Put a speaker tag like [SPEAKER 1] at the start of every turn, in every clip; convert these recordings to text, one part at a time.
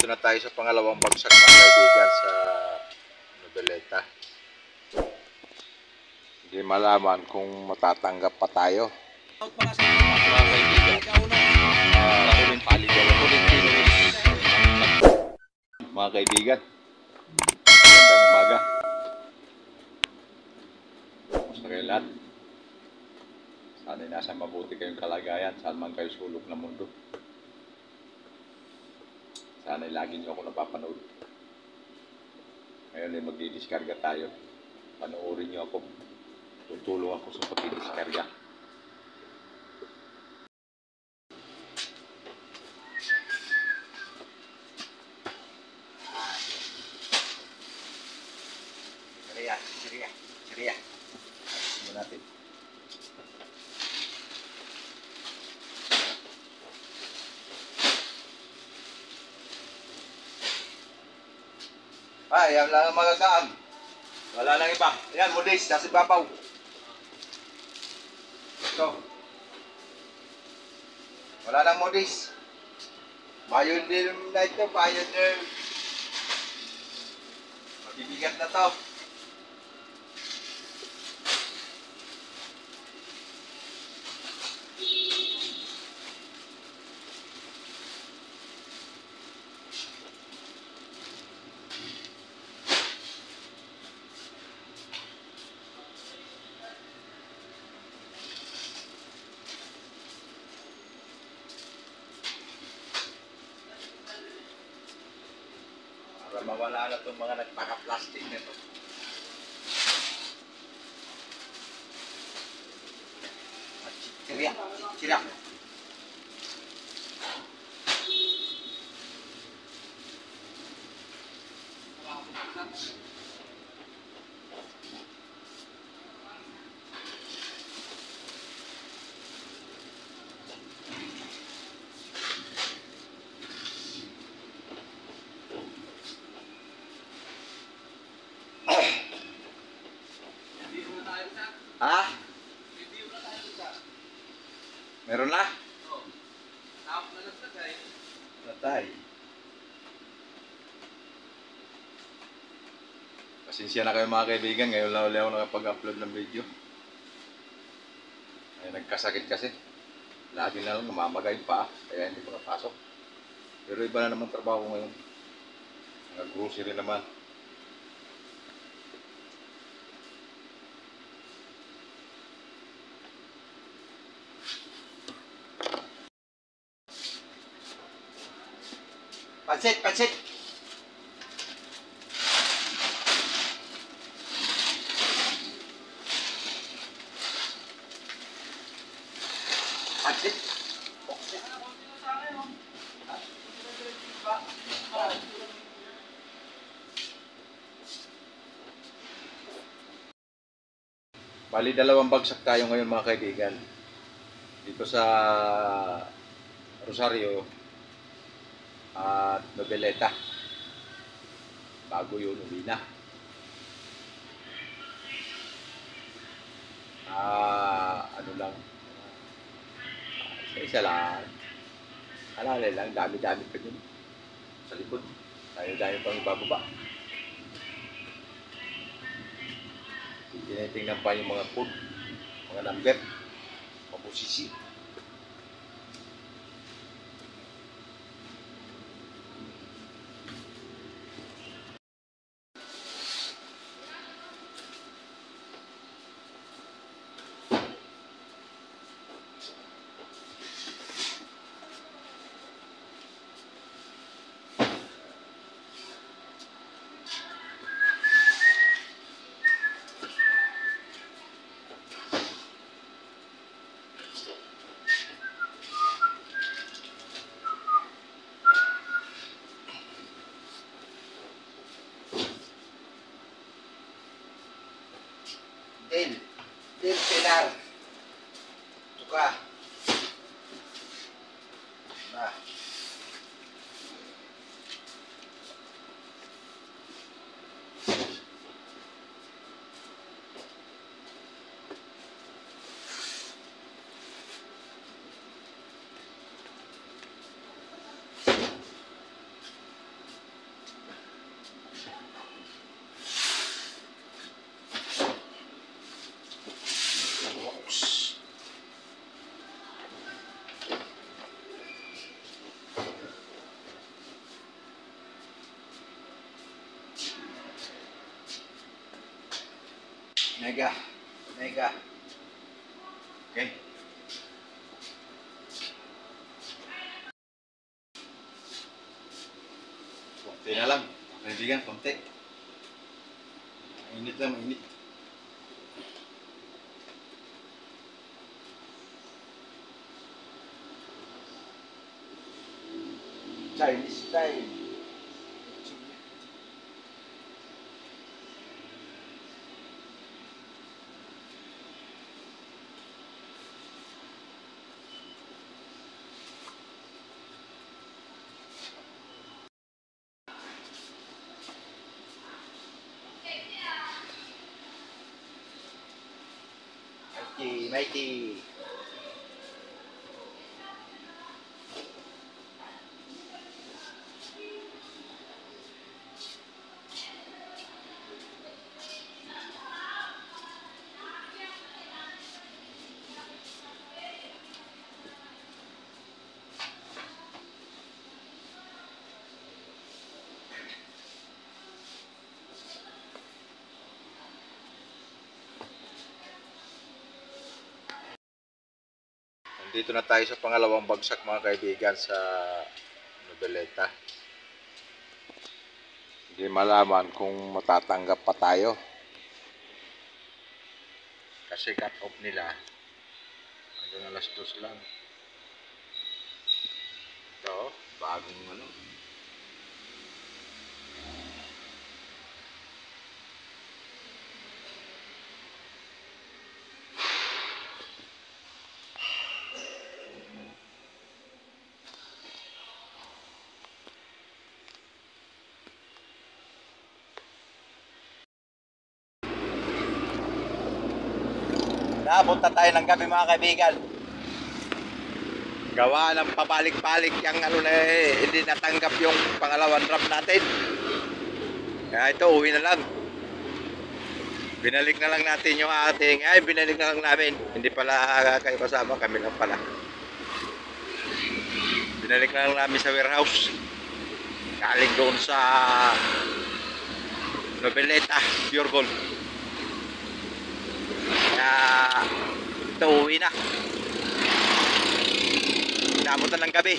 [SPEAKER 1] Dito na tayo sa pangalawang bagsak mga kaibigan sa Noveleta. Hindi malaman kung matatanggap pa tayo. Mga kaibigan, huling paligaw, huling kilos. Mga kaibigan, magandang umaga. Kumusta kayo lahat? Sana'y nasa mabuti kayong kalagayan, saan man kayo sulok ng mundo. Sana'y lagi nyo ako napapanood. Ngayon ay magdidiskarga tayo. Panoorin nyo ako. Tutulong ako sa pagdidiskarga. Siriya. Tignan natin. Yan lang ang magagaan. Wala nang iba. Ayan, modis, nasa ibabaw. Ito. Wala nang modis. Bayon din na ito, bayon din. Mabibigat na to. Para mawala na itong mga nagpaka-plastic na ito. Siriya. Ha? Meron na? Oo. Tapos na nagtagay. Natay. Pasensya na kayo mga kaibigan. Ngayon lang ulit ako nakapag-upload ng video. Ay, nagkasakit kasi. Lagi na lang namamagay pa. Kaya hindi ko napasok. Pero iba na naman trabaho ngayon. Nag-grocery naman. Pansit! Bali, dalawang bagsak tayo ngayon mga kaibigan. Dito sa Rosario at Noveleta. Bago yun, uwi na. Ano lang. Isa lang. Alala lang, dami-dami pa dun. Sa likod. Dami-dami pang ibababa. Tinitingnan pa yung mga code, mga number, mabusisi. Del Pilar. Tuka. Nah. Mega. Mega. Okay. Konti na lang. Kaibigan, konti. Mainit lang, mainit. Chinese style. Mighty, mighty. Dito na tayo sa pangalawang bagsak mga kaibigan sa Noveleta. Hindi malaman kung matatanggap pa tayo. Kasi cut off nila hanggang alas 2 lang. Ito, bagong ano. Napunta tayo ng gabi mga kaibigan. Gawa ng pabalik-balik yung ano na hindi natanggap yung pangalawang drop natin. Kaya ito, uwi na lang. Binalik na lang natin yung ating, binalik na lang namin. Hindi pala kayo kasama, kami lang pala. Binalik na lang namin sa warehouse. Galing doon sa Noveleta, Pure Gold. Kaya ito, uwi na. Nabutan ng gabi.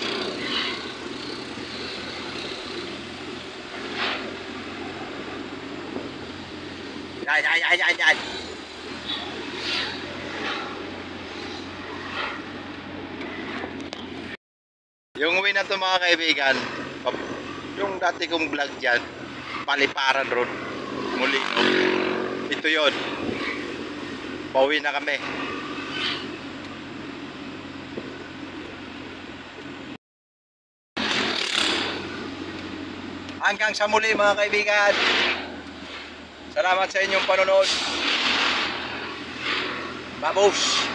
[SPEAKER 1] Yan. Yung uwi na to mga kaibigan, yung dati kong vlog dyan, Paliparan Road, Molino. Ito yon. Pauwi na kami. Hanggang sa muli mga kaibigan. Salamat sa inyong panonood. Babos!